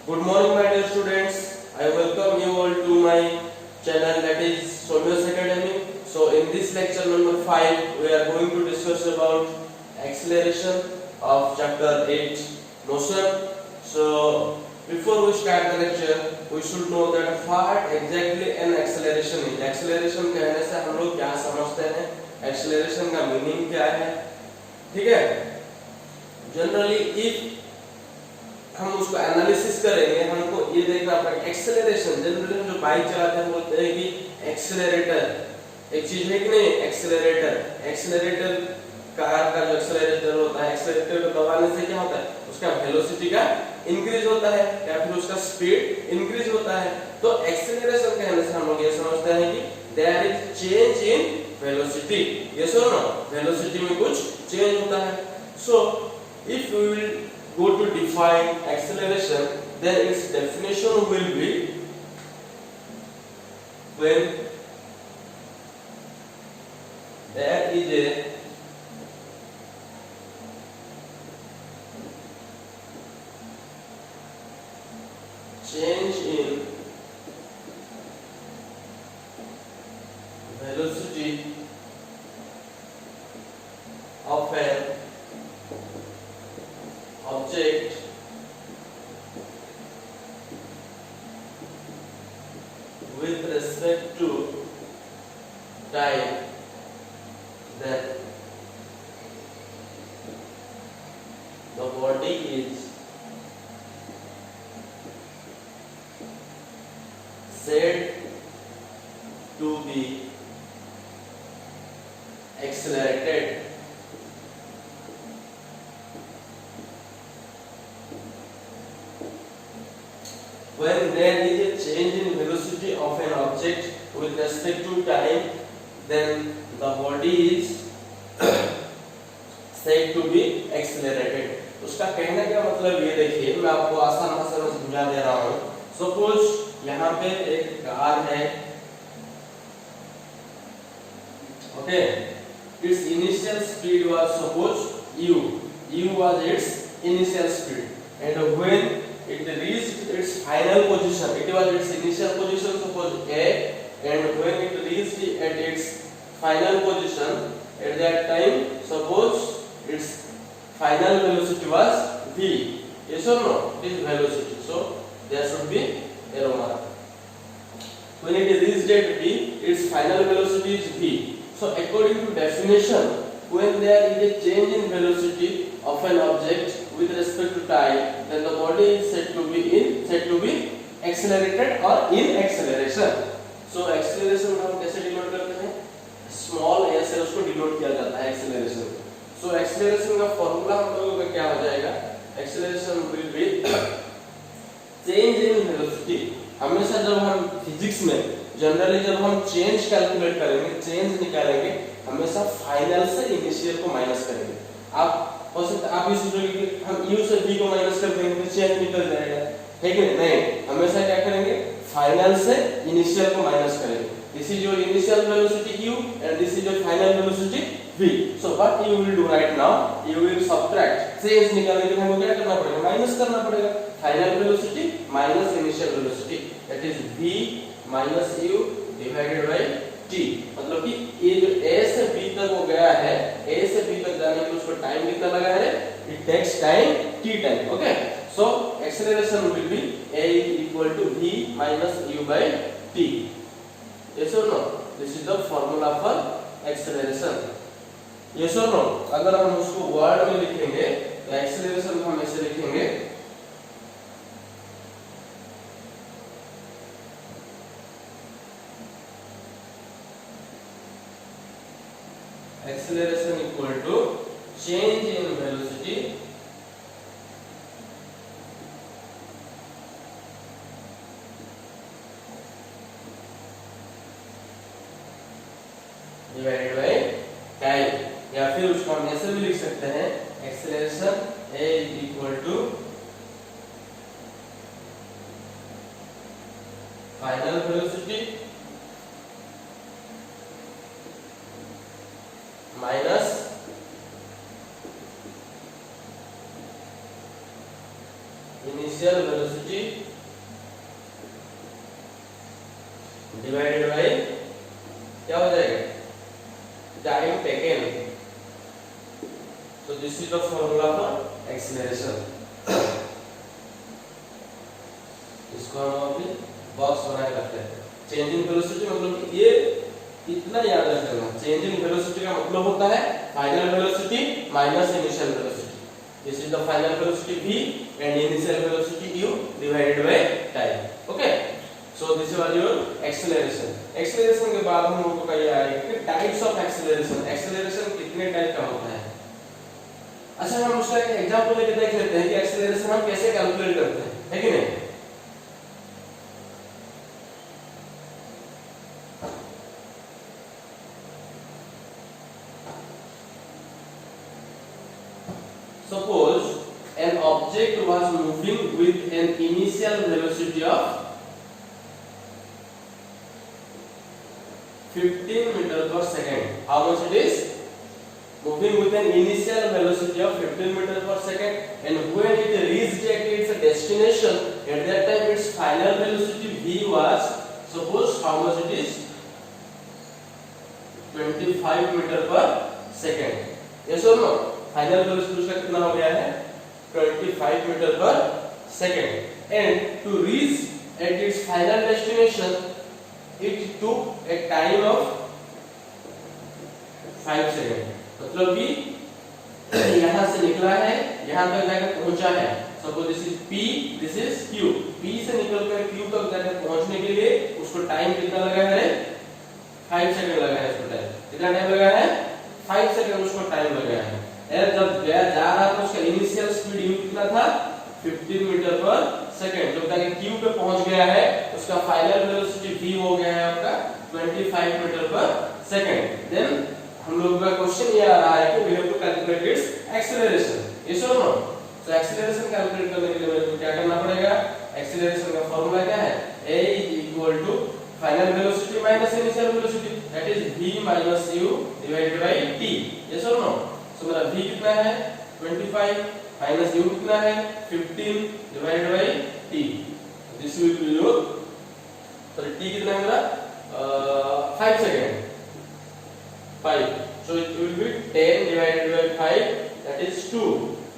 Good morning, my dear students. I welcome you all to my channel, that is Soumya's Academy. So, in this lecture number 5, we are going to discuss about acceleration of chapter 8, motion. So, before we start the lecture, we should know that what exactly an acceleration is. Acceleration कहने से हम लोग क्या समझते हैं? Acceleration का meaning क्या है? ठीक है? Generally, if हम उसको एनालिसिस करेंगे, हमको ये देखना पड़ेगा एक्सेलरेशन। जनरली हम जो बाइक चलाते हैं बोलते हैं कि एक्सेलरेटर एक चीज है कि नहीं। एक्सेलरेटर कार का जो एक्सेलरेटर होता है, एक्सेलरेटर को दबाने से क्या होता है, उसका वेलोसिटी का इंक्रीज होता है या फिर उसका स्पीड इंक्रीज होता है। तो एक्सेलरेशन कहने से हम लोग ये समझते हैं कि there is change in velocity. Yes और नो, वेलोसिटी में कुछ चेंज होता है। So if we will go to define acceleration, then its definition will be when there is a change in velocity of an object with respect to time, then the body is said to be accelerated. When there is a change in velocity of an object with respect to time, then the body is said to be accelerated. उसका कहने का मतलब ये देखिए, मैं आपको आसान भाषा में समझा दे रहा हूँ। सपोज यहाँ पे एक कार है, okay, its initial speed was suppose u was its initial speed, and when it reached its final position, it was its initial position suppose a, and when it reached at its final position at that time suppose its final velocity was v. Yes or no? It is velocity, so there should be arrow mark. When it reached at v, its final velocity is v. So according to definition, when there is a change in velocity of an object with respect to time, then the body is said to be accelerated or in acceleration. So acceleration को हम कैसे denote करते हैं? Small a से उसको denote किया जाता है acceleration. So acceleration का फॉर्मूला हम लोगों का क्या हो जाएगा? Acceleration will be change in velocity. हमेशा जब हम फिजिक्स में जनरली जब हम चेंज कैलकुलेट करेंगे, चेंज निकालेंगे, हमेशा फाइनल से इनिशियल को माइनस करेंगे। आप हो सकता आप ये सोचोगे कि हम u से v को माइनस कर देंगे तो चेंज निकल जाएगा, है कि नहीं? हमेशा क्या करेंगे? फाइनल से इनिशियल को माइनस करेंगे। This is your initial velocity u and this is your final velocity v. So what you will do right now, you will subtract, change निकालने के लिए हमको क्या करना पड़ेगा? माइनस करना पड़ेगा। Final velocity minus initial velocity, that is v minus u divided by t। मतलब कि ये जो a से b तक हो गया है, a से b तक जाने के उसको टाइम कितना लगा है? It takes time t time, okay? So acceleration will be a is equal to v minus u by t. Yes or no? This is the formula for acceleration. Yes or no? अगर हम उसको word में लिखेंगे तो acceleration को हम ऐसे लिखेंगे, acceleration equal to change in velocity divided by time, या फिर उसको हम ऐसे भी लिख सकते हैं acceleration a is equal to final velocity minus initial velocity divided bye क्या हो जाएगा, time taken. So this is the formula for acceleration. इसको हम अभी बॉक्स बना के रखते हैं। चेंजिंग वेलोसिटी मतलब कि ये इतना याद रखना, चेंजिंग वेलोसिटी का मतलब होता है final velocity minus initial velocity. This is the final velocity v and initial velocity u divided by time. Okay, so this was your acceleration. acceleration के बाद हम लोगों का ये आएगा कि टाइप्स ऑफ acceleration. acceleration कितने टाइप का होता है। अच्छा, हम उसका एक एग्जांपल लेके देख लेते हैं कि acceleration हम कैसे कैलकुलेट करते हैं, है कि नहीं। Suppose an object was moving with an initial velocity of 15 meter per second. How much it is? Moving with an initial velocity of 15 meter per second, and when it reached its destination, at that time its final velocity v was, suppose how much it is, 25 meter per second. Yes or no? Final velocity उसका कितना हो गया है, 25 metre per second, and to reach at its final destination it took a time of 5 second. मतलब कि यहां से निकला है, यहां तक जाकर पहुंचा है। Suppose this is p, this is q। p से निकलकर q तक जाकर पहुंचने के लिए उसको टाइम कितना लगा है, 5 सेकंड लगा है। उसको टाइम कितना टाइम लगा है, 5 सेकंड उसको टाइम लगा है। जब गया जा रहा था उसका इनिशियल स्पीड u कितना था, 15 मीटर पर सेकंड। जब तक q पे पहुंच गया है उसका फाइनल वेलोसिटी v हो गया है आपका 25 मीटर पर सेकंड। देन हम लोग का क्वेश्चन ये आ रहा है कि we have to calculate its acceleration. Yes और नो? तो एक्सेलरेशन कैलकुलेट करने के लिए मेरे को क्या करना पड़ेगा, एक्सेलरेशन का फार्मूला क्या है, a equal to final velocity minus initial velocity, that is v minus u divided by t। Yes और नो? तो मेरा v कितना है, 25 माइनस u कितना है, 15 divided by t। This will be your, तो t कितना है मेरा, 5 second, 5, so it will be 10 divided by 5, that is 2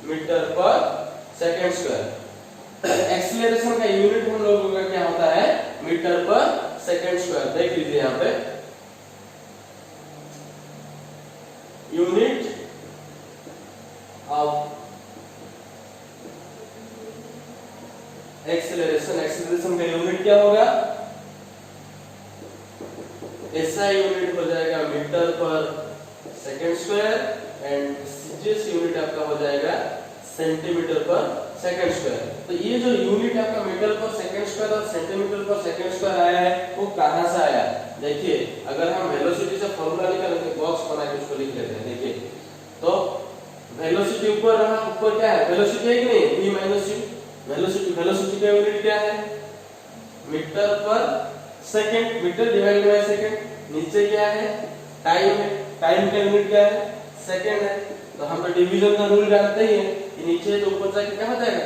metre per second square. Acceleration का यूनिट हम लोगों का क्या होता है, मीटर पर सेकंड स्क्वायर। देख लीजिए यहाँ पे यूनिट ऑफ एक्सीलरेशन, एक्सीलरेशन का यूनिट क्या होगा, ऐसा यूनिट हो जाएगा metre per second square, and जिस यूनिट आपका हो जाएगा सेंटीमीटर पर सेकंड स्क्वायर। तो ये जो यूनिट आपका मीटर पर सेकंड स्क्वायर और सेंटीमीटर पर सेकंड स्क्वायर आया है वो कहां से आया, देखिए अगर हम वेलोसिटी से फार्मूला निकालेंगे, बॉक्स बना के उसको लिख लेते हैं। देखिए तो वेलोसिटी ऊपर रहा, ऊपर क्या है, वेलोसिटी है कि नहीं, v माइनस u। वेलोसिटी का यूनिट क्या है, metre per second, metre divided by second. नीचे क्या है, टाइम है, टाइम का यूनिट क्या है, सेकंड है। तो हम तो डिवीजन का रूल जानते ही हैं कि नीचे तो ऊपर जाके क्या हो जाएगा,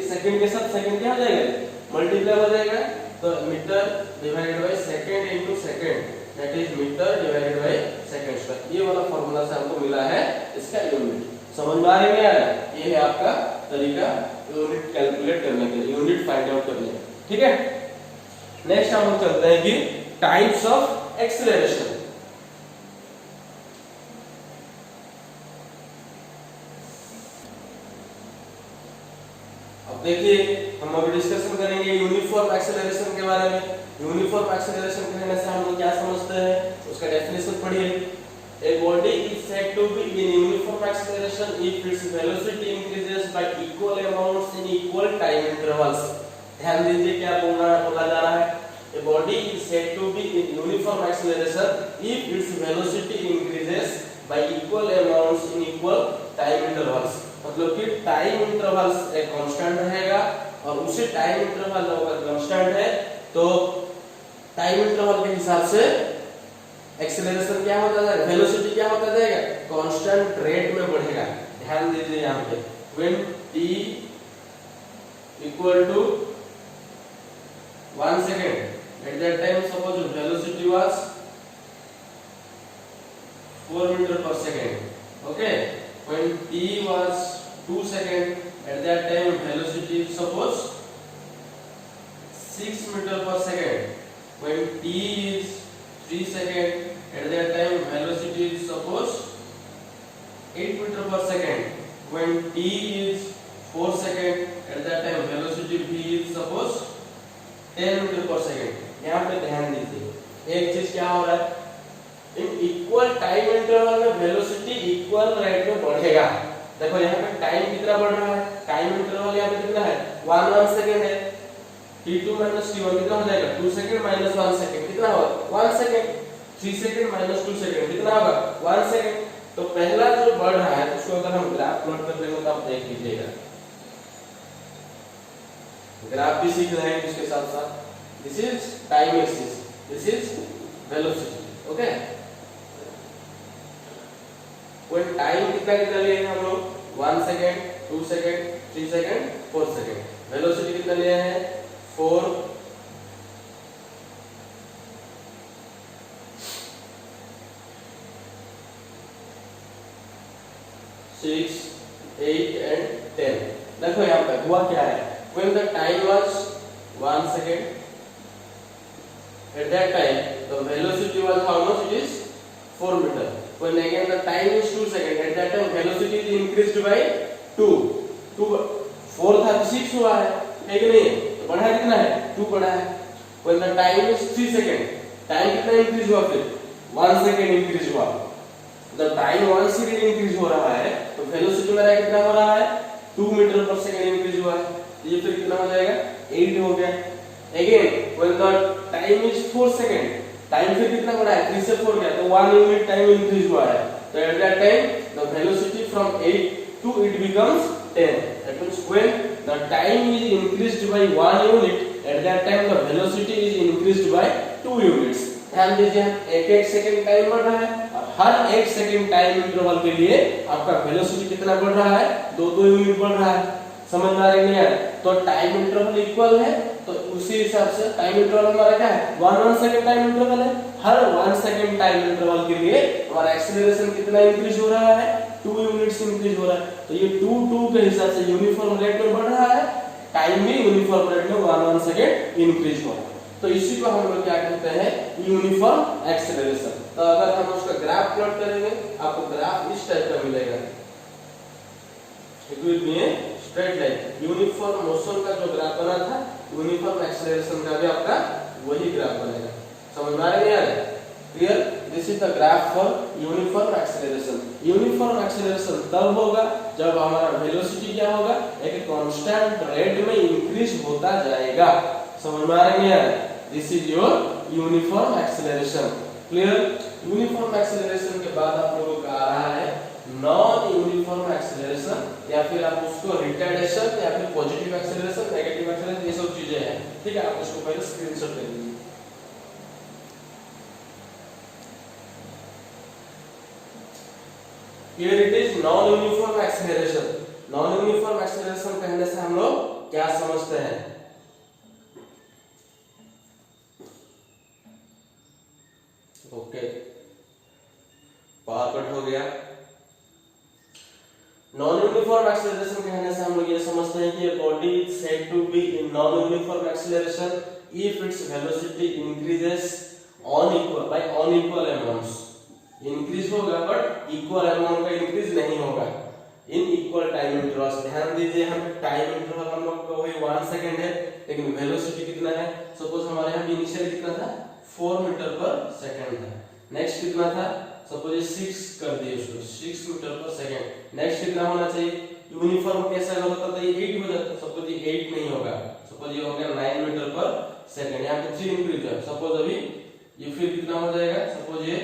सेकंड के साथ सेकंड क्या हो जाएगा, मल्टीप्लाई हो जाएगा। तो metre divided by second into second, that is metre divided by second square. ये वाला फार्मूला से हमको मिला है इसका यूनिट। समझ में आ रहा है क्या, ये है आपका तरीका यूनिट कैलकुलेट करने के लिए, यूनिट फाइंड आउट करने के। ठीक है, नेक्स्ट हम लोग चलते हैं कि टाइप्स ऑफ एक्सीलरेशन। अब देखिए हम अभी डिस्कशन करेंगे यूनिफॉर्म एक्सीलरेशन के बारे में। यूनिफॉर्म एक्सीलरेशन कहने से हम लोग क्या समझते हैं, उसका डेफिनेशन पढ़िए। A body is said to be in uniform acceleration if its velocity increases by equal amounts in equal time intervals। ध्यान दीजिए क्या बोला जा रहा है, A body is said to be in uniform acceleration if its velocity increases by equal amounts in equal time intervals। मतलब कि time intervals एक कांस्टेंट रहेगा और उसी टाइम इंटरवल अगर कांस्टेंट है तो टाइम इंटरवल के हिसाब से एक्सीलरेशन क्या होता जाएगा, वेलोसिटी क्या होता जाएगा, कांस्टेंट रेट में बढ़ेगा। ध्यान दीजिए यहाँ पे, when t equal to 1 second. At that time, suppose velocity was 4 meter per second. Okay. When t was 2 second, at that time velocity is suppose 6 meter per second. When t is 3 second, at that time velocity is suppose 8 meter per second. When t is 4 second, at that time velocity v is suppose 10 metre per second. यहाँ पे ध्यान दीजिए एक चीज क्या हो रहा है, इन इक्वल टाइम इंटरवल में वेलोसिटी इक्वल रेट में बढ़ेगा। देखो यहाँ पे टाइम कितना बढ़ रहा है, टाइम इंटरवल यहाँ पे कितना है 1 सेकंड है, t2 माइनस t1 कितना हो जाएगा 2 सेकंड माइनस 1 सेकंड कितना होगा 1 सेकंड, 3 सेकंड माइनस 2 सेकंड कितना होगा 1 सेकंड। तो पहला जो बढ़ रहा है उसको अगर हम ग्राफ प्लॉट कर देंगे तो आप देख लीजिएगा, ग्राफ भी सीख रहे हैं इसके साथ साथ। This is time axis, this is velocity. Okay, कोई टाइम कितना कितना लिए हैं हम लोग 1 second, 2 second, 3 second, 4 second. Velocity कितना लिया है 4, 6, 8 and 10। देखो यहाँ पे हुआ क्या है, when the time was 1 second, at that time the velocity was how much, it is 4 meter। when again the time is 2 second, at that time velocity is increased by 2, 4 था तो 6 हुआ है कि नहीं, तो बढ़ा कितना है 2 बढ़ा है। when the time is 3 second, time कितना इंक्रीज हुआ, फिर 1 सेकंड इंक्रीज हुआ। the time 1 second इंक्रीज हो रहा है तो वेलोसिटी मेरा कितना हो रहा है 2 मीटर पर सेकंड इंक्रीज हुआ है, ये फिर कितना हो जाएगा 8 हो गया। Again when the time is 4 second, time फिर कितना बढ़ा है 3 से 4 गया तो 1 यूनिट टाइम इंक्रीज हुआ है। तो at that time the velocity from 8 to it becomes 10। that means when the time is increased by 1 unit, at that time the velocity is increased by 2 units। ध्यान दीजिए, एक सेकंड टाइम बढ़ रहा है और हर 1 सेकंड टाइम इंटरवल के लिए आपका वेलोसिटी कितना बढ़ रहा है 2-2 यूनिट बढ़ रहा है। समझ में आ रही नहीं यार, तो टाइम इंटरवल इक्वल है तो उसी हिसाब से टाइम इंटरवल हमारा क्या है 1 सेकंड टाइम इंटरवल है। हर 1 सेकंड टाइम इंटरवल के लिए हमारा एक्सेलरेशन कितना इंक्रीज हो रहा है 2 यूनिट्स इंक्रीज हो रहा है। तो ये 2 के हिसाब से यूनिफॉर्म रेट में बढ़ रहा है, टाइम भी यूनिफॉर्म रेट में 1 सेकंड इंक्रीज हो रहा है। तो इसी को हम लोग क्या कहते हैं यूनिफॉर्म एक्सेलरेशन। तो अगर हम उसका ग्राफ प्लॉट करेंगे आपको ग्राफ इस टाइप का मिलेगा, it will B a straight line. Uniform motion का जो ग्राफ बना था यूनिफॉर्म एक्सेलरेशन का भी आपका वही ग्राफ बनेगा। समझ में आ रहा है? Clear? This is the graph for uniform acceleration. Uniform acceleration तब होगा जब हमारा वेलोसिटी क्या होगा एक कांस्टेंट रेट में इंक्रीज होता जाएगा। समझ में आ रहा है? This is your uniform acceleration. Clear? Uniform acceleration के बाद आप लोगों का आ रहा है नॉन यूनिफॉर्म एक्सेलरेशन, या फिर आप उसको रिटार्डेशन या फिर पॉजिटिव एक्सेलरेशन, नेगेटिव एक्सेलरेशन, ये सब चीजें हैं। ठीक है, आप उसको पहले स्क्रीनशॉट ले लीजिए। Here it is non-uniform acceleration। non-uniform acceleration कहने से हम लोग क्या समझते हैं? ओके, पावर कट हो गया। non-uniform acceleration कहने से हम लोग ये समझते हैं कि body is said to be in non-uniform acceleration if its velocity increases by unequal amounts। Increase होगा बट इक्वल अमाउंट का इंक्रीज नहीं होगा इन इक्वल टाइम इंटरवल। ध्यान दीजिए, हम टाइम इंटरवल हम लोग का वही 1 सेकंड है, लेकिन वेलोसिटी कितना है? सपोज हमारे यहाँ इनिशियल कितना था 4 मीटर पर सेकंड था। नेक्स्ट कितना था? सपोज 6 कर दिए उसको 6 मीटर पर सेकंड। नेक्स्ट कितना होना चाहिए? यूनिफॉर्म कैसा होता था? ये 8 हो जाता। सपोज ये 8 नहीं होगा, सपोज ये हो गया 9 मीटर पर सेकंड। यहाँ पे 3 इंक्रीज है। सपोज अभी ये फिर कितना हो जाएगा? सपोज ये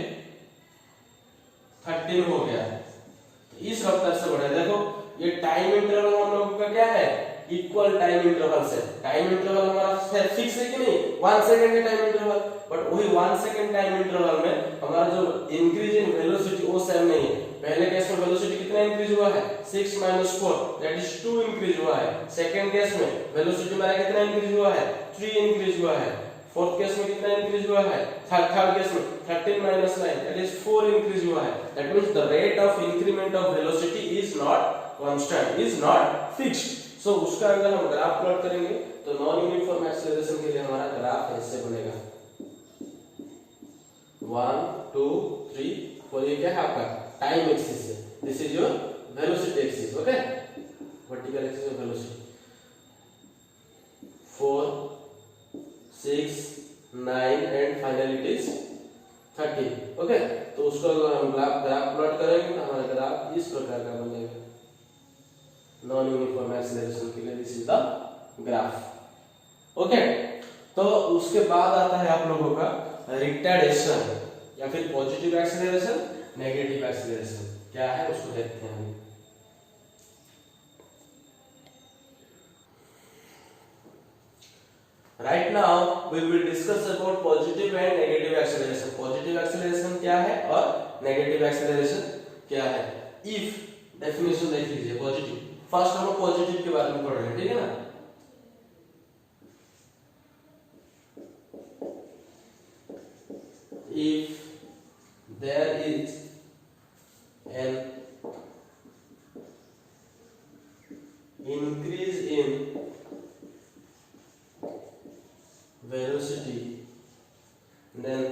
13 हो गया। इस रफ्तार से बढ़े। देखो ये टाइम इंटरवल हम लोग का क्या है इक्वल टाइम इंटरवल से। टाइम इंटरवल हमारा फिक्स है कि नहीं 1 सेकंड का टाइम इंटरवल, बट वही 1 सेकंड टाइम इंटरवल में हमारा जो इंक्रीज इन वेलोसिटी वो सेम नहीं है। पहले केस में वेलोसिटी कितना इंक्रीज हुआ है 6 - 4 दैट इज 2 इंक्रीज हुआ है। सेकंड केस में वेलोसिटी मेरा कितना इंक्रीज हुआ है 3 इंक्रीज हुआ है। फोर्थ केस में कितना इंक्रीज हुआ है थर्ड केस में 13 - 9 दैट इज 4 इंक्रीज हुआ है। That means the rate of increment of velocity is not constant, is not fixed. So उसका अगर हम ग्राफ प्लॉट करेंगे तो नॉन यूनिफॉर्म एक्सेलरेशन के लिए हमारा ग्राफ ऐसे बनेगा 1 2 3 4 ये क्या है आपका टाइम एक्सिस है। This is your velocity axis, okay, vertical axis of velocity 4 6 9 and finally it is 13, okay. तो उसको अगर हम ग्राफ प्लॉट करेंगे तो हमारा ग्राफ इस प्रकार का बनेगा नॉन यूनिफॉर्म एक्सेलरेशन के लिए। This is the graph, okay. तो उसके बाद आता है आप लोगों का रिटार्डेशन या फिर पॉजिटिव एक्सेलरेशन नेगेटिव एक्सेलरेशन क्या है उसको देखते हैं हम। Right now we will discuss about positive and negative acceleration. Positive acceleration क्या है और नेगेटिव एक्सेलरेशन क्या है। इफ डेफिनेशन देख लीजिए पॉजिटिव, फर्स्ट हम पॉजिटिव के बारे में पढ़ रहे हैं, ठीक है ना। If there is an increase in velocity, then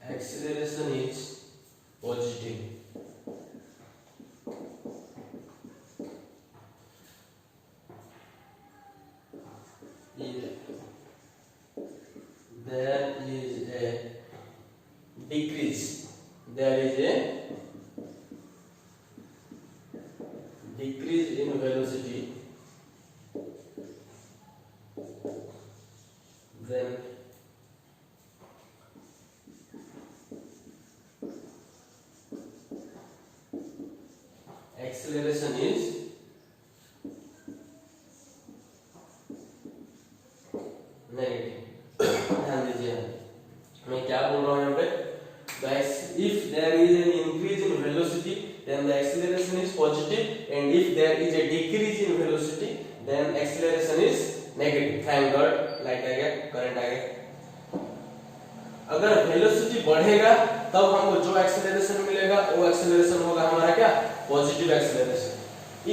acceleration is positive. There is a decrease in velocity, then acceleration is negative। ध्यान दीजिए मैं क्या बोल रहा हूँ यहाँ पे। If there is an increase in velocity, then the acceleration is positive, and if there is a decrease in velocity, then acceleration is negative। Thank God, light आ गया, current आ गया। अगर वेलोसिटी बढ़ेगा तब हमको जो एक्सेलरेशन मिलेगा वो एक्सेलरेशन होगा हमारा क्या positive acceleration.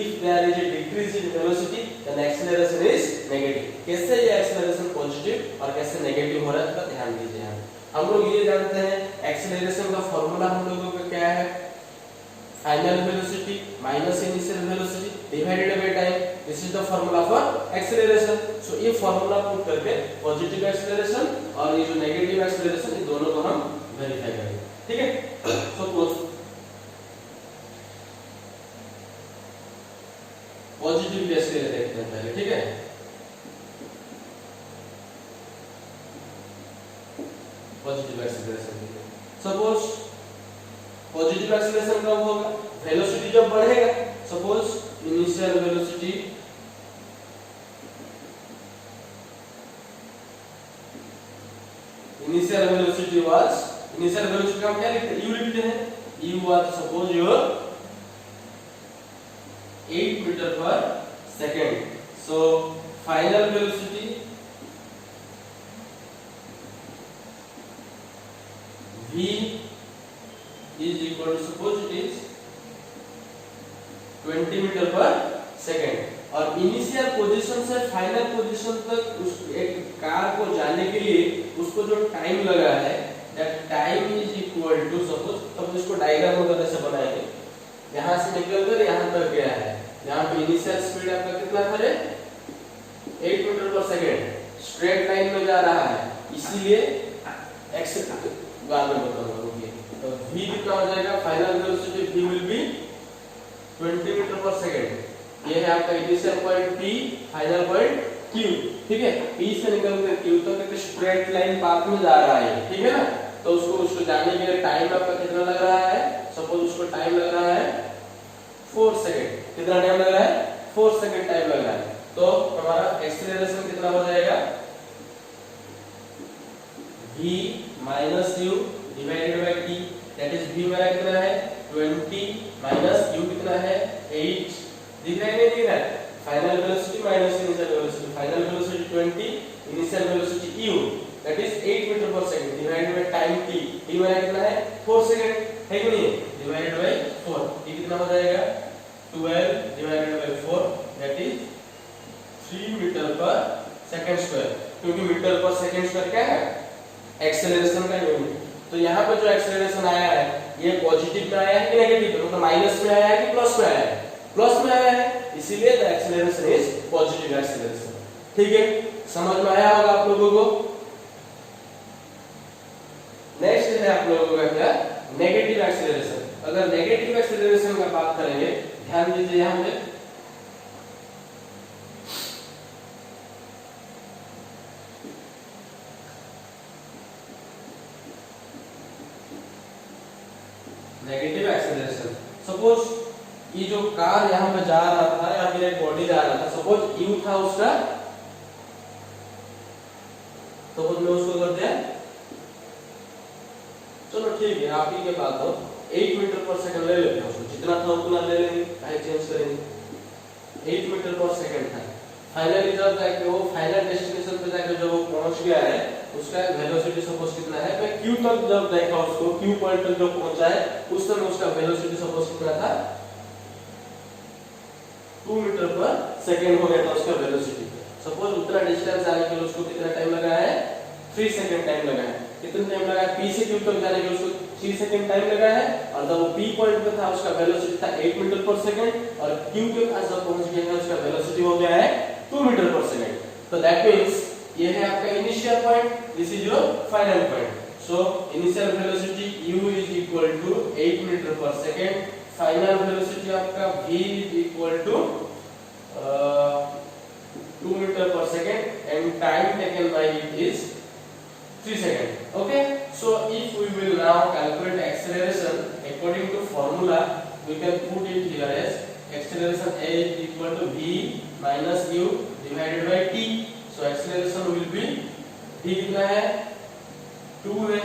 If there is a decrease in velocity then acceleration is negative. कैसे ये एक्सेलरेशन पॉजिटिव और कैसे नेगेटिव हो रहा है इसका ध्यान दीजिए। हम लोग ये जानते हैं एक्सेलरेशन का फॉर्मूला हम लोगों का क्या है final velocity minus initial velocity divided by time. This is the formula for acceleration. So ये फॉर्मूला पुट करके पॉजिटिव एक्सेलरेशन और ये जो नेगेटिव एक्सेलरेशन ये दोनों को हम वेरीफाई करेंगे, ठीक है। सपोज पॉजिटिव एक्सेलरेशन देखते हैं पहले, ठीक है। Positive acceleration suppose positive acceleration कब होगा वेलोसिटी जब बढ़ेगा। Suppose initial velocity was initial velocity हम क्या लिखते हैं u लिखते हैं। u was suppose your 8 metre per second. So final velocity v is equal to suppose it is 20 metre per second. और इनिशियल पोजीशन से फाइनल पोजीशन तक उस एक कार को जाने के लिए उसको जो टाइम लगा है that time is equal to suppose तब इसको डायग्राम वगैरह से बनाएंगे। यहां से निकलकर यहां तक गया है, यहां पे इनिशियल स्पीड आपका कितना था 8 metre per second straight line में जा रहा है, इसीलिए x बाद में बताऊंगा। तो v कितना हो जाएगा final velocity v will be 20 metre per second. ये है आपका initial point p final point q, ठीक है। p से निकलकर q तक एक स्ट्रेट लाइन पाथ में जा रहा है, ठीक है ना। तो उसको जाने के लिए टाइम आपका कितना लग रहा है सपोज उसको टाइम लग रहा है 4 सेकंड। कितना टाइम लग रहा है 4 सेकंड टाइम लग रहा है। तो हमारा एक्सेलरेशन कितना हो जाएगा v कितना है 20 माइनस u कितना है 8, दिख रहा है नहीं दिख रहा है? Final velocity minus initial velocity, final velocity 20, initial velocity u that is 8 metre per second divided by time t, t मेरा कितना है 4 सेकंड है कि नहीं, डिवाइडेड बाय 4, t कितना हो जाएगा 12 divided by 4 that is 3 metre per second square, क्योंकि मीटर पर सेकंड स्क्वायर क्या है एक्सेलरेशन का यूनिट। तो यहाँ पे जो एक्सेलरेशन आया है ये पॉजिटिव में आया है कि नेगेटिव में, मतलब माइनस में आया है कि प्लस में आया है, प्लस में आया है, इसीलिए the acceleration is positive acceleration. ठीक है, समझ में आया होगा आप लोगों को। नेक्स्ट है आप लोगों का क्या नेगेटिव एक्सेलरेशन। अगर नेगेटिव एक्सेलरेशन का बात करेंगे, ध्यान दीजिए यहाँ पे नेगेटिव एक्सेलरेशन। सपोज ये जो कार यहाँ पे जा रहा था या फिर एक बॉडी जा रहा था, सपोज यू था उसका, सपोज मैं उसको कर दिया, चलो ठीक है आप ही के बात हो, 8 मीटर पर सेकंड ले लेते हैं उसको, जितना था उतना ले लेंगे, टाइम चेंज करेंगे। 8 मीटर पर सेकंड था। फाइनली जब जाके वो फाइनल डेस्टिनेशन पे जाके जब वो पहुंच गया है, उसका वेलोसिटी सपोज कितना है, मैं Q तक जब देखा उसको, Q पॉइंट तक जब पहुंचा है उस समय उसका वेलोसिटी सपोज कितना था 2 मीटर पर सेकंड हो गया था उसका वेलोसिटी। सपोज उतना डिस्टेंस जाने के लिए उसको कितना टाइम लगा है 3 सेकंड टाइम लगा है। कितना टाइम लगा है P से Q तक जाने के लिए उसको 3 सेकंड टाइम लगा है, और जब वो P पॉइंट पे था उसका वेलोसिटी था 8 मीटर पर सेकंड, और Q के पास जब पहुंच गया है उसका वेलोसिटी हो गया है 2 मीटर पर सेकंड। तो दैट मींस ये है आपका initial point, this is your final point. So initial velocity u is equal to 8 metre per second, final velocity आपका v is equal to 2 metre per second and time taken by it is 3 seconds. Okay, so if we will now calculate acceleration according to formula, we can put it here as acceleration a is equal to v minus u divided by t. So acceleration will be v कितना है 2 है।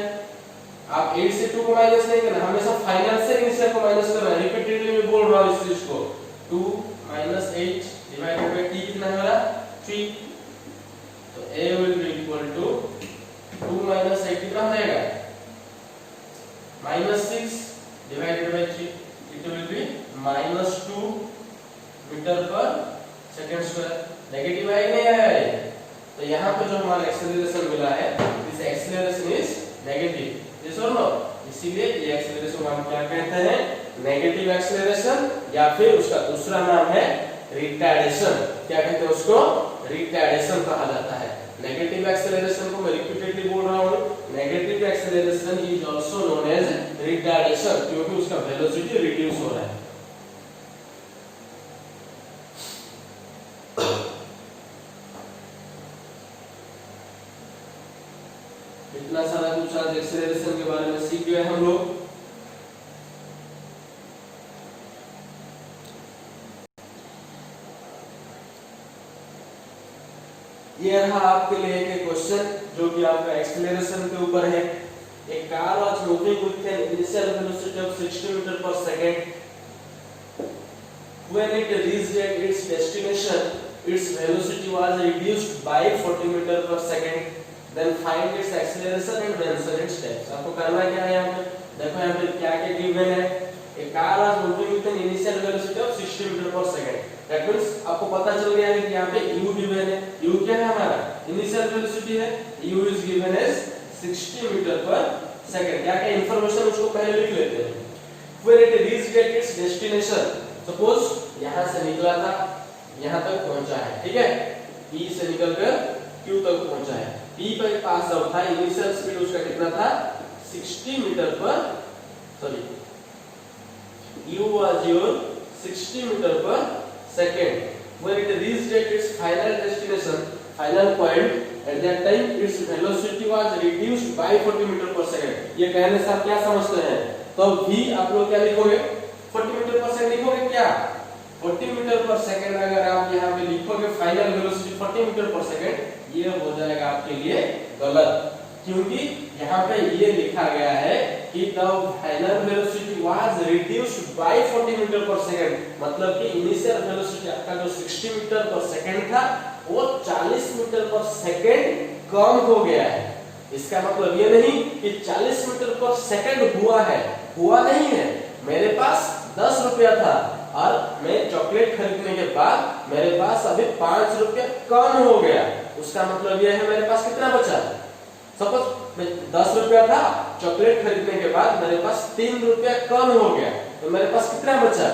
आप 8 से 2 को minus नहीं करना, हमेशा final से इनिशियल को माइनस करना है। रिपीटेडली मैं बोल रहा हूँ इस चीज को, 2 minus 8 divided by t कितना है हमारा 3। तो a will be equal to 2 minus 8 कितना हो जाएगा -6 divided by 3, it will be -2 metre per second square. Negative है नहीं है, तो यहाँ पे जो हमारा एक्सेलरेशन मिला है this acceleration is negative, yes और नो। इसीलिए ये एक्सेलरेशन को हम क्या कहते हैं नेगेटिव एक्सेलरेशन, या फिर उसका दूसरा नाम है रिटार्डेशन। क्या कहते हैं उसको रिटार्डेशन कहा जाता है। नेगेटिव एक्सेलरेशन को मैं रिपीटेडली बोल रहा हूँ, negative acceleration is also known as retardation, क्योंकि उसका वेलोसिटी रिड्यूस हो रहा है। इतना सारा कुछ आज एक्सेलरेशन के बारे में सीख गए हम लोग। ये रहा आपके लिए एक क्वेश्चन जो कि आपका एक्सेलरेशन के ऊपर है। एक car was moving with an initial velocity of 60 metre per second, when it reached at its destination its velocity was reduced by 40 meter per second, then find its acceleration and mention its steps। आपको करना क्या है यहाँ पे, देखो यहाँ पे क्या क्या गिवन है। एक car was moving with an initial velocity of 60 metre per second, that means आपको पता चल गया है कि यहाँ पे u गिवन है। u क्या है हमारा इनिशियल वेलोसिटी है, u is given as 60 metre per second. क्या क्या इंफॉर्मेशन उसको पहले लिख लेते हैं। When it reached at its destination, suppose यहाँ से निकला था यहाँ तक पहुंचा है, ठीक है, P से निकलकर Q तक पहुंचा है। P पर पास जब था इनिशियल स्पीड उसका कितना था 60 metre per, sorry U was your 60 metre per second. When it reached at its final destination, final point, at that time its velocity was reduced by 40 metre per second. ये कहने से आप क्या समझते हैं, तो V आप लोग क्या लिखोगे 40 मीटर पर सेकंड लिखोगे क्या, 40 मीटर पर सेकंड अगर आप यहाँ पे लिखोगे final velocity 40 metre per second, ये हो जाएगा आपके लिए गलत, क्योंकि यहाँ पे ये लिखा गया है कि the final velocity was reduced by 40 metre per second, मतलब कि इनिशियल वेलोसिटी आपका जो 60 मीटर पर सेकंड था वो 40 मीटर पर सेकंड कम हो गया है। इसका मतलब ये नहीं कि 40 मीटर पर सेकंड हुआ है, हुआ नहीं है। मेरे पास 10 रुपया था और मैं चॉकलेट खरीदने के बाद मेरे पास अभी 5 रुपया कम हो गया। उसका मतलब यह है मेरे पास कितना बचा। सपोज मैं 10 रुपया था, चॉकलेट खरीदने के बाद मेरे पास 3 रुपया कम हो गया, तो मेरे पास कितना बचा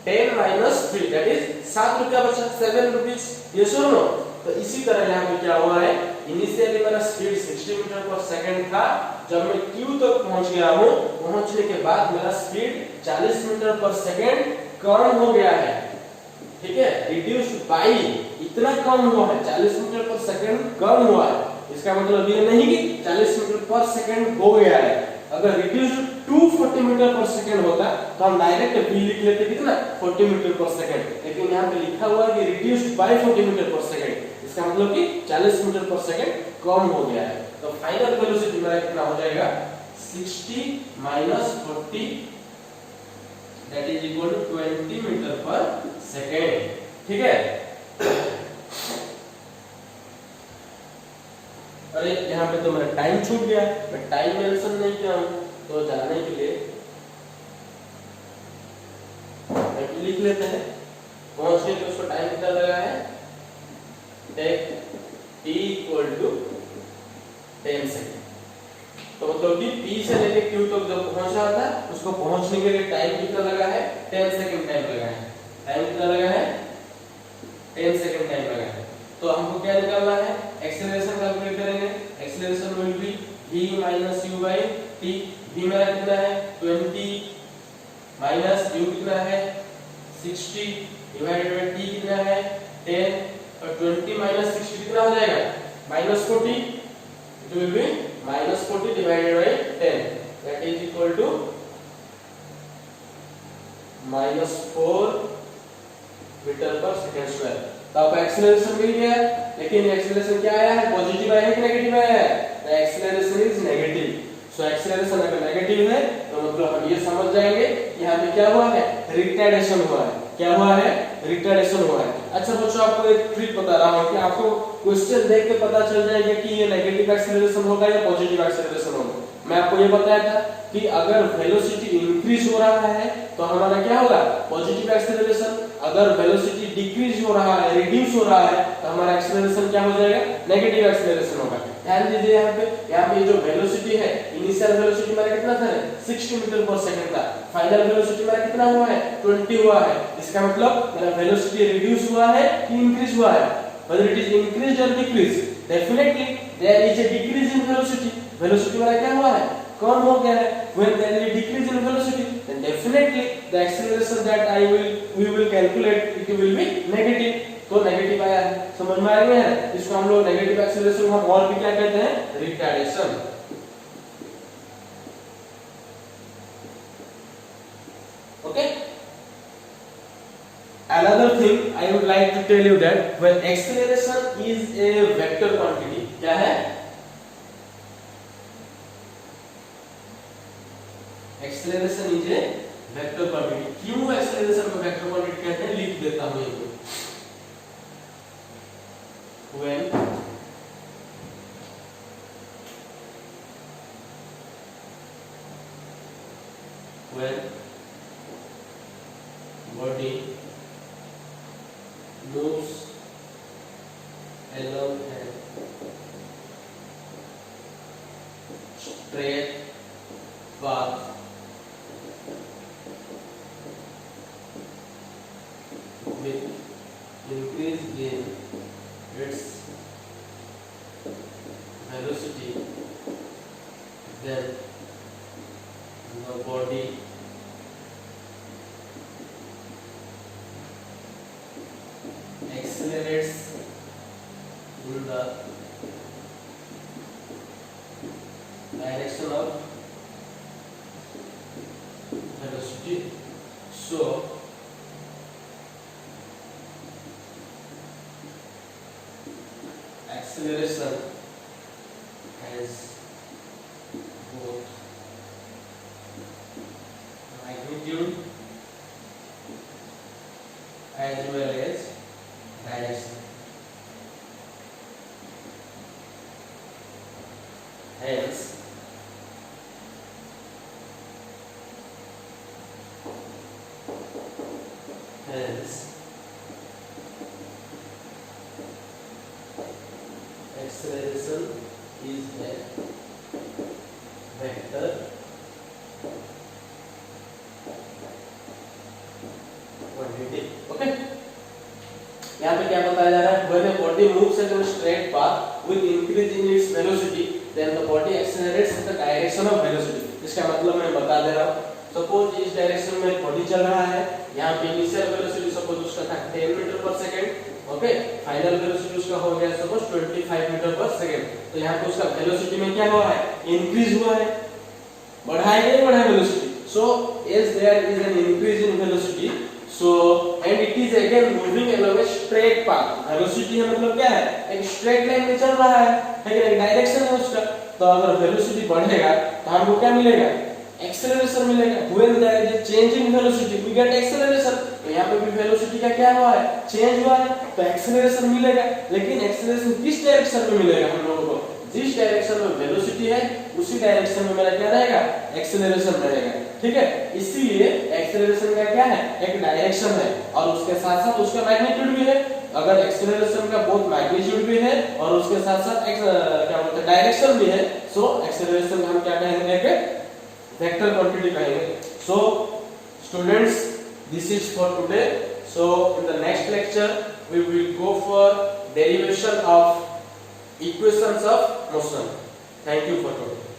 10 - 3 दैट इज 7 रुपया बचा, 7 रुपीस। ये सुनो, तो इसी तरह यहाँ पे क्या हुआ है, इनिशियली मेरा स्पीड 60 मीटर पर सेकंड था, जब मैं Q तक पहुंच गया हूँ, पहुंचने के बाद मेरा स्पीड 40 मीटर पर सेकंड कम हो गया है। ठीक है, रिड्यूस्ड बाय, इतना कम हुआ है, 40 मीटर पर सेकंड कम हुआ है। इसका मतलब ये नहीं कि 40 मीटर पर सेकंड हो गया है। अगर reduced to 40 metre per second होता तो हम डायरेक्ट v लिख लेते कितना 40 मीटर पर सेकंड, लेकिन यहाँ पे लिखा हुआ है कि reduced by 40 metre per second. इसका मतलब कि 40 मीटर पर सेकंड कम हो गया है। तो फाइनल वेलोसिटी मेरा कितना हो जाएगा 60 - 40 that is equal to 20 metre per second. ठीक है, अरे यहाँ पे तो मेरा टाइम छूट गया, मैं टाइम मेंशन नहीं किया हूँ, तो जानने के लिए लिख लेते हैं। पहुंचने के उसको टाइम कितना लगा है, take t equal to 10 second. तो मतलब कि P से लेके Q तक जब पहुंचा था, उसको पहुंचने के लिए टाइम कितना लगा है 10 सेकेंड टाइम लगा है। टाइम कितना लगा है 10 सेकेंड टाइम लगा है। तो हमको क्या निकालना है, एक्सेलरेशन कैलकुलेट करेंगे। Acceleration will be v - u by t। v मेरा कितना है 20 माइनस u कितना है 60 डिवाइडेड बाय t कितना है 10, और 20 - 60 कितना हो जाएगा -40। It will be -40 divided by 10 that is equal to -4 metre per second square. तो आपका एक्सेलरेशन मिल गया, लेकिन एक्सेलरेशन क्या आया है, पॉजिटिव आया है कि नेगेटिव आया है, the acceleration is negative. So acceleration अगर नेगेटिव है तो मतलब हम ये समझ जाएंगे यहाँ पे क्या हुआ है, रिटार्डेशन हुआ है। क्या हुआ है, रिटार्डेशन हुआ है। अच्छा बच्चों, आपको एक ट्रिक बता रहा हूँ कि आपको क्वेश्चन देख के पता चल जाएगा कि ये नेगेटिव एक्सेलरेशन होगा या पॉजिटिव एक्सेलरेशन होगा। मैं आपको ये बताया था कि अगर वेलोसिटी इंक्रीज हो रहा है तो हमारा क्या होगा पॉजिटिव एक्सेलरेशन, अगर वेलोसिटी डिक्रीज हो रहा है, रिड्यूस हो रहा है, तो हमारा एक्सेलरेशन क्या हो जाएगा, नेगेटिव एक्सेलरेशन होगा। ध्यान दीजिए यहाँ पे जो वेलोसिटी है, इनिशियल वेलोसिटी मेरा कितना था 60 मीटर पर सेकंड था, फाइनल वेलोसिटी मेरा कितना हुआ है 20 हुआ है। इसका मतलब मेरा वेलोसिटी रिड्यूस हुआ है कि इंक्रीज हुआ है, whether it is increased or decreased, definitely there is a decrease in velocity। Velocity मेरा क्या हुआ है, कम हो गया है। when there is a decrease in velocity then definitely the acceleration that we will calculate it will be negative। तो negative आया है, समझ में आ गया है। इसको हम लोग नेगेटिव एक्सेलरेशन हम और भी क्या कहते हैं, retardation. Okay, another thing I would like to tell you that when acceleration is a vector quantity, क्या है, acceleration is a vector quantity. क्यों एक्सेलरेशन को वेक्टर क्वांटिटी कहते हैं, लिख देता हूं ये। when body moves along a straight path with increase in its velocity, then the body accelerates in the direction of velocity. So acceleration has both magnitude as well as direction. Hence, acceleration is a vector quantity. Okay, यहाँ पे क्या बताया जा रहा है? When a body moves at a straight path with increase in its velocity, then the body accelerates in the direction of velocity. इसका मतलब मैं बता दे रहा हूँ. Suppose इस डायरेक्शन में बॉडी चल रहा है, यहाँ पे इनिशियल वेलोसिटी सपोज उसका था 10 metre per second, okay, final velocity उसका हो गया सपोज 25 मीटर पर सेकंड. तो यहाँ पे उसका वेलोसिटी में क्या हुआ है? इंक्रीज हुआ है, बढ़ा है नहीं बढ़ा velocity. So as there is an increase in velocity, so and it is again moving along a straight path. Velocity है मतलब क्या है? एक स्ट्रेट लाइन में चल रहा है, लेकिन एक डायरेक्शन है उसका. तो अगर वेलोसिटी बढ़ेगा तो हमको क्या मिलेगा? एक्सेलरेशन मिलेगा. When there is a change in velocity, we get acceleration. तो यहाँ पे भी वेलोसिटी का क्या हुआ है? चेंज हुआ है, तो एक्सेलरेशन मिलेगा. लेकिन एक्सेलरेशन किस डायरेक्शन में मिलेगा हम लोगों को? जिस डायरेक्शन में वेलोसिटी है उसी डायरेक्शन में मेरा क्या रहेगा? एक्सेलरेशन रहेगा. ठीक है, इसीलिए एक्सेलरेशन का क्या है? एक डायरेक्शन है और उसके साथ साथ उसका मैग्नीट्यूड भी है. अगर एक्सेलरेशन का बोथ मैग्नीट्यूड भी है और उसके साथ साथ क्या बोलते हैं डायरेक्शन भी है, सो एक्सेलरेशन हम क्या कहेंगे? वेक्टर क्वांटिटी कहेंगे. So students, this is for today. So in the next lecture we will go for derivation of equations of motion. Thank you for today.